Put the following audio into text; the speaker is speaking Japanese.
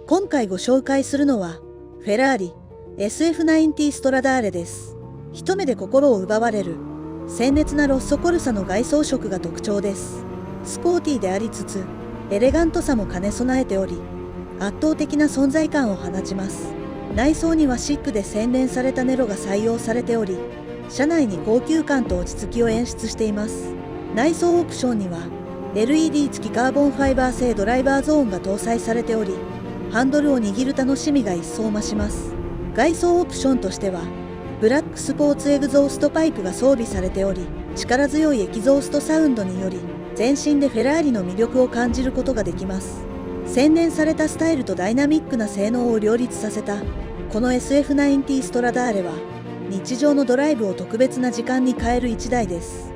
今回ご紹介するのはフェラーリ SF90 ストラダーレです。一目で心を奪われる鮮烈なロッソコルサの外装色が特徴です。スポーティーでありつつエレガントさも兼ね備えており、圧倒的な存在感を放ちます。内装にはシックで洗練されたネロが採用されており、車内に高級感と落ち着きを演出しています。内装オプションには LED 付きカーボンファイバー製ドライバーゾーンが搭載されており、ハンドルを握る楽しみが一層増します。外装オプションとしてはブラックスポーツエグゾーストパイプが装備されており、力強いエキゾーストサウンドにより全身でフェラーリの魅力を感じることができます。洗練されたスタイルとダイナミックな性能を両立させたこの SF90 ストラダーレは、日常のドライブを特別な時間に変える一台です。